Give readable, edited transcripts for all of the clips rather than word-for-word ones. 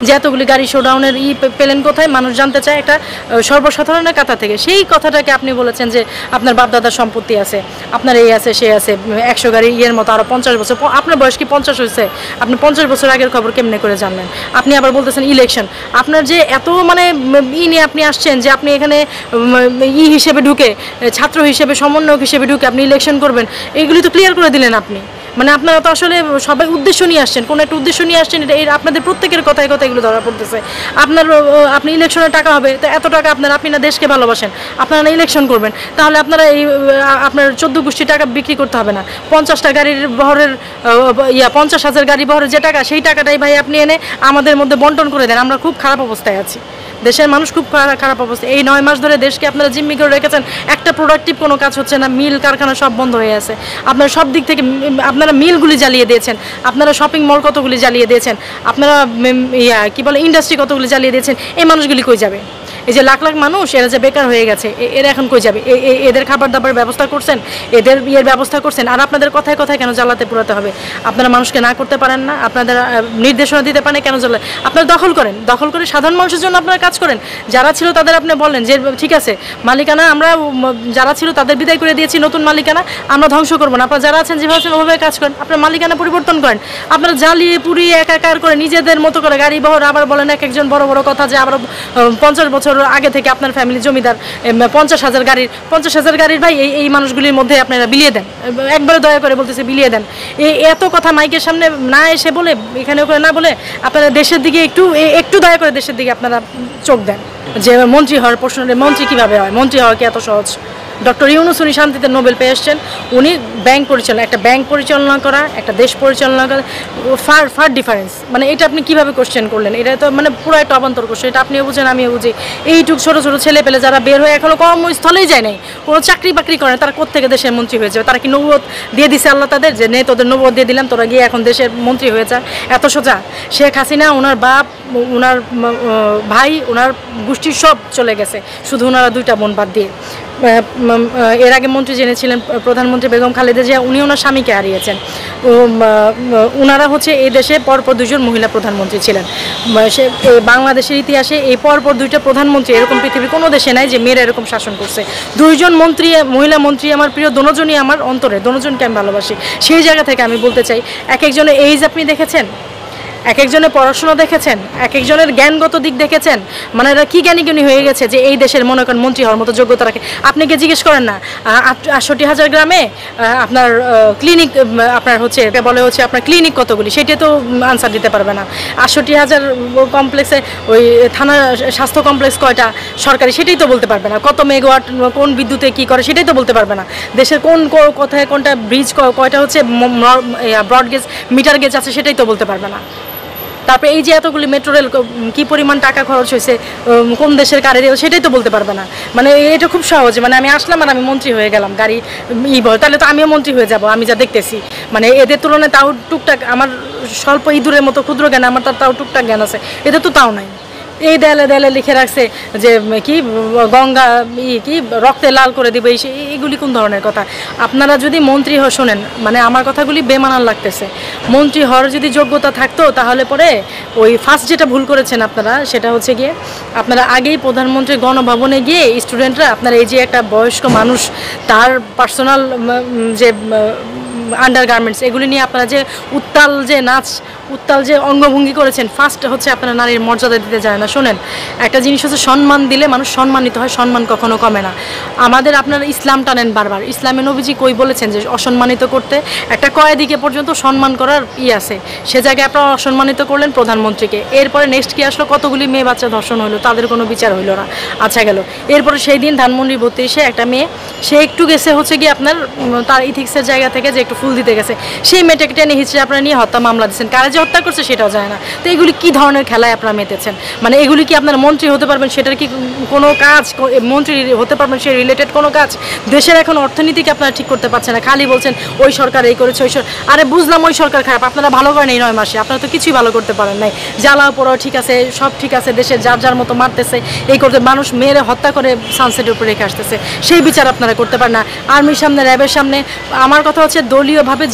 যে এতগুলি গাড়ি শোডাউনের পেলেন কোথায়, মানুষ জানতে চায় একটা সর্বসাধারণের কাতা থেকে। সেই কথাটাকে আপনি বলেছেন যে আপনার বাপদাদার সম্পত্তি আছে, আপনার এই আছে সে আছে, 100 গাড়ি মতো আরও 50 বছর। আপনার বয়স কি 50 হয়েছে? আপনি 50 বছর আগের খবর কেমনে করে জানলেন? আপনি আবার বলতেছেন ইলেকশন। আপনার যে এত মানে নিয়ে আপনি আসছেন যে আপনি এখানে হিসেবে ঢুকে, ছাত্র হিসেবে, সমন্বয়ক হিসেবে ঢুকে আপনি ইলেকশন করবেন, এগুলি তো ক্লিয়ার করে দিলেন আপনি। মানে আপনারা তো আসলে সবাই উদ্দেশ্য নিয়ে আসছেন, কোনো একটা উদ্দেশ্য নিয়ে আসছেন, এটা আপনাদের প্রত্যেকের কথায় কথা এগুলো ধরা পড়তেছে। আপনি ইলেকশনে টাকা হবে, তো এত টাকা আপনি না দেশকে ভালোবাসেন, আপনারা না ইলেকশন করবেন, তাহলে আপনারা আপনার 14 গোষ্ঠী টাকা বিক্রি করতে হবে না। 50টা গাড়ির বহরের 50,000 গাড়ি বহরের যে টাকা, সেই টাকাটাই ভাই আপনি এনে আমাদের মধ্যে বন্টন করে দেন। আমরা খুব খারাপ অবস্থায় আছি, দেশের মানুষ খুব খারাপ অবস্থা। এই 9 মাস ধরে দেশকে আপনারা জিম্মি করে রেখেছেন, একটা প্রোডাক্টিভ কোনো কাজ হচ্ছে না, মিল কারখানা সব বন্ধ হয়ে আছে। আপনারা সব দিক থেকে আপনারা মিলগুলি জ্বালিয়ে দিয়েছেন, আপনারা শপিং মল কতগুলি জ্বালিয়ে দিয়েছেন, আপনারা কি বলে ইন্ডাস্ট্রি কতগুলি জ্বালিয়ে দিয়েছেন। এই মানুষগুলি কই যাবে? এই যে লাখ লাখ মানুষ এরা যে বেকার হয়ে গেছে, এরা এখন কই যাবে? এদের খাবার দাবার ব্যবস্থা করছেন, এদের ব্যবস্থা করছেন, আর আপনাদের কথায় কথায় কেন জ্বালাতে পুরাতে হবে? আপনারা মানুষকে না করতে পারেন না, আপনাদের নির্দেশনা দিতে পারেন কেন জ্বালায়? আপনারা দখল করে সাধারণ মানুষের জন্য আপনারা কাজ করেন। যারা ছিল তাদের আপনি বলেন যে ঠিক আছে মালিকানা আমরা যারা ছিল তাদের বিদায় করে দিয়েছি, নতুন মালিকানা আমরা ধ্বংস করবো না। আপনারা যারা আছেন যেভাবে ওভাবে কাজ করেন, আপনার মালিকানা পরিবর্তন করেন। আপনারা জ্বালিয়ে পুড়িয়ে একাকার করে নিজেদের মতো করে গাড়ি বহর, আবার বলেন এক একজন বড় বড় কথা যে আবার 50 বছর আগে থেকে আপনার ফ্যামিলি জমিদার, 50,000 গাড়ির ভাই এই মানুষগুলির মধ্যে আপনারা বিলিয়ে দেন। একবারে দয়া করে বলতেছে বিলিয়ে দেন। এত কথা মাইকের সামনে না এসে বলে, এখানে ওখানে না বলে আপনারা দেশের দিকে একটু দয়া করে দেশের দিকে আপনারা চোখ দেন। যে মন্ত্রী হওয়ার প্রশ্ন, মন্ত্রী কীভাবে হয়? মন্ত্রী হওয়া কি এত সহজ? ডক্টর ইউনূস উনি শান্তিতে নোবেল পেয়ে এসছেন। উনি একটা ব্যাংক পরিচালনা করা, একটা দেশ পরিচালনা করা, ফার ডিফারেন্স। মানে এটা আপনি কীভাবে কোশ্চেন করলেন? এটা তো মানে পুরো একটা অবান্তর কোশ্চেন। এটা আপনিও বুঝেন, আমিও বুঝি। এইটুক ছোটো ছোটো ছেলে পেলে যারা বের হয়ে এখনও কর্মস্থলেই যায় নাই, কোনো চাকরি বাকরি করে, তারা কোত্থেকে দেশের মন্ত্রী হয়ে যাবে? তারা কি নবুয়ত দিয়ে দিছে আল্লাহ তাদের, যে তোদের নবুয়ত দিয়ে দিলাম, তোরা গিয়ে এখন দেশের মন্ত্রী হয়ে যায়? এত সোজা? শেখ হাসিনা, ওনার বাপ, ওনার ভাই, ওনার গোষ্ঠীর সব চলে গেছে, শুধু ওনারা 2টা বোন বাদ দিয়ে। এর আগে মন্ত্রী যিনি ছিলেন প্রধানমন্ত্রী বেগম খালেদা জিয়া, উনি ওনার স্বামীকে হারিয়েছেন। ওনারা হচ্ছে এই দেশে পরপর 2জন মহিলা প্রধানমন্ত্রী ছিলেন। সে বাংলাদেশের ইতিহাসে এই পরপর 2টা প্রধানমন্ত্রী এরকম পৃথিবীর কোনো দেশে নাই যে মেয়েরা এরকম শাসন করছে। 2জন মহিলা মন্ত্রী আমার প্রিয়, দোনোজনই আমার অন্তরে, দোনোজনকে আমি ভালোবাসি। সেই জায়গা থেকে আমি বলতে চাই, এক একজনের এইজ আপনি দেখেছেন, এক একজনের পড়াশোনা দেখেছেন, এক একজনের জ্ঞানগত দিক দেখেছেন। মানে এরা কী জ্ঞানী হয়ে গেছে যে এই দেশের মনে করেন মন্ত্রী হওয়ার মতো যোগ্যতা রাখে। আপনি কি জিজ্ঞেস করেন না 68,000 গ্রামে আপনার ক্লিনিক, আপনার বলে আপনার ক্লিনিক কতগুলি, সেটা তো আনসার দিতে পারবে না। 68,000 কমপ্লেক্সে ওই থানা স্বাস্থ্য কমপ্লেক্স কয়টা সরকারি, সেটাই তো বলতে পারবে না। কত মেগাওয়াট কোন বিদ্যুতে কী করে, সেটাই তো বলতে পারবে না। দেশের কোথায় কোনটা ব্রিজ কয়টা ব্রড গেজ, মিটার গেজ আছে, সেটাই তো বলতে পারবে না। তারপরে এই যে এতগুলি মেট্রো রেল কী পরিমাণ টাকা খরচ হয়েছে, কোন দেশের কারে, সেটাই তো বলতে পারবে না। মানে এটা খুব সহজে, মানে আমি আসলাম আর আমি মন্ত্রী হয়ে গেলাম, গাড়ি তাহলে তো আমিও মন্ত্রী হয়ে যাব। আমি যা দেখতেছি, মানে এদের তুলনায় তাও টুকটাক, আমার স্বল্প ইঁদুরের মতো ক্ষুদ্র জ্ঞান, আমার তাও টুকটাক জ্ঞান আছে, এদের তো তাও নাই। এই দেয়ালে লিখে রাখছে যে কি গঙ্গা কি রক্তে লাল করে দিবে, এইগুলি কোন ধরনের কথা? আপনারা যদি মন্ত্রী শোনেন, মানে আমার কথাগুলি বেমানান লাগতেছে। মন্ত্রী হওয়ার যদি যোগ্যতা থাকতো, তাহলে পরে ওই ফার্স্ট যেটা ভুল করেছেন আপনারা, সেটা হচ্ছে গিয়ে আপনারা আগেই প্রধানমন্ত্রীর গণভবনে গিয়ে স্টুডেন্টরা, আপনার এই যে একটা বয়স্ক মানুষ, তার পার্সোনাল যে আন্ডারগার্মেন্টস, এগুলি নিয়ে আপনারা যে উত্তাল যে অঙ্গভঙ্গি করেছেন, ফার্স্ট হচ্ছে আপনারা নারীর মর্যাদা দিতে যায় না। শোনেন, একটা জিনিস হচ্ছে সম্মান দিলে মানুষ সম্মানিত হয়, সম্মান কখনো কমে না। আপনারা ইসলাম টানেন বারবার। ইসলামে নবীজি কই বলেছেন যে অসম্মানিত করতে? একটা কয়েদিকে পর্যন্ত সম্মান করার আছে, সে জায়গায় আপনারা অসম্মানিত করলেন প্রধানমন্ত্রীকে। এরপরে নেক্সট কি আসলো? কতগুলি মেয়ে বাচ্চা ধর্ষণ হলো, তাদের কোনো বিচার হইল না। আচ্ছা গেল। এরপরে সেই দিন ধানমন্ডি 32-এ একটা মেয়ে, সে একটু গেছে হচ্ছে গিয়ে আপনার তার ইথিক্সের জায়গা থেকে যে একটু ফুল দিতে গেছে, সেই মেয়েটাকে টেনে হিচড়ে আপনারা নিয়ে হত্যা মামলা দিচ্ছেন। কারা যে হত্যা করছে সেটাও যায় না। তো এগুলি কী ধরনের খেলায় আপনারা মেতেছেন? মানে এগুলি কি আপনারা মন্ত্রী হতে পারবেন? সেটার কি কোনো কাজ? মন্ত্রী হতে পারবেন সে রিলেটেড কোনো কাজ? দেশের এখন অর্থনীতিকে আপনারা ঠিক করতে পারছেন না, খালি বলছেন ওই সরকার এই করেছে, আরে বুঝলাম ওই সরকার খারাপ, আপনারা ভালো করেন এই 9 মাসে, আপনারা তো কিছুই ভালো করতে পারেন নাই। জ্বালাও পড়াও ঠিক আছে, সব ঠিক আছে, দেশের যার মতো মারতেছে, এই করতে মানুষ মেরে হত্যা করে সানসেটের উপরে রেখে আসতেছে, সেই বিচার আপনারা করতে পারেন না। আর্মির সামনে, র্যাবের সামনে। আমার কথা হচ্ছে দলীয়ভাবে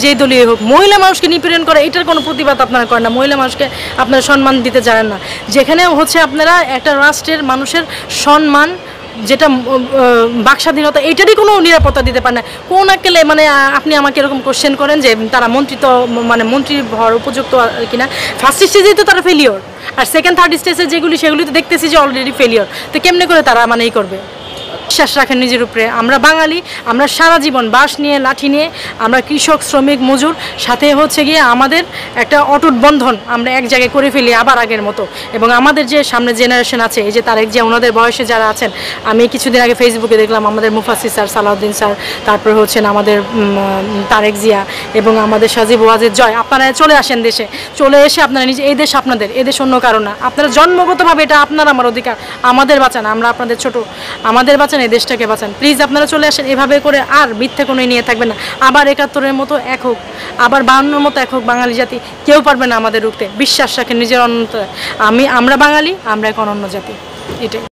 যেই দলীয় হোক, মহিলা মানুষকে নিপীড়ন করে, এটার কোনো প্রতিবাদ আপনারা করেন না, মহিলা মানুষকে আপনারা সম্মান দিতে জানেন না, যেখানে হচ্ছে আপনারা একটা রাষ্ট্রের মানুষের সম্মান যেটা বাকস্বাধীনতা এটারই কোনো নিরাপত্তা দিতে পারে না। কোন একেলে মানে আপনি আমাকে এরকম কোশ্চেন করেন যে তারা মন্ত্রী তো মানে মন্ত্রী হওয়ার উপযুক্ত কিনা। ফার্স্ট স্টেজেই তো তারা ফেলিওর, আর সেকেন্ড থার্ড স্টেজে সেগুলি তো দেখতেছি যে অলরেডি ফেলিওর। তো কেমনে করে তারা মানে এই করবে? বিশ্বাস রাখেন নিজের উপরে। আমরা বাঙালি, আমরা সারা জীবন বাঁশ নিয়ে লাঠি নিয়ে আমরা কৃষক শ্রমিক মজুর সাথে হচ্ছে গিয়ে আমাদের একটা অটুট বন্ধন আমরা এক জায়গায় করে ফেলি আবার আগের মতো। এবং আমাদের যে সামনে জেনারেশন আছে, এই যে তারেক জিয়া ওনাদের বয়সে যারা আছেন, আমি কিছুদিন আগে ফেসবুকে দেখলাম আমাদের মুফাসসির স্যার, সালাউদ্দিন স্যার, তারপরে হচ্ছেন আমাদের তারেক জিয়া এবং আমাদের সাজিব ওয়াজেদ জয়, আপনারা চলে আসেন দেশে, চলে এসে আপনারা নিজে, এই দেশ আপনাদের, এই দেশ অন্য কারণ না, আপনারা জন্মগতভাবে এটা আপনার আমার অধিকার, আমাদের বাঁচান, আমরা আপনাদের ছোট, আমাদের বাঁচান, এই দেশটাকে বাঁচান, প্লিজ আপনারা চলে আসেন। এভাবে করে আর মিথ্যে কোনো নিয়ে থাকবেন না। আবার ৭১-এর মতো এক হোক, আবার ৫২-র মতো এক হোক বাঙালি জাতি, কেউ পারবে না আমাদের রুখতে। বিশ্বাস রাখেন নিজের অনন্ত। আমরা বাঙালি, আমরা এক অনন্য জাতি, এটাই।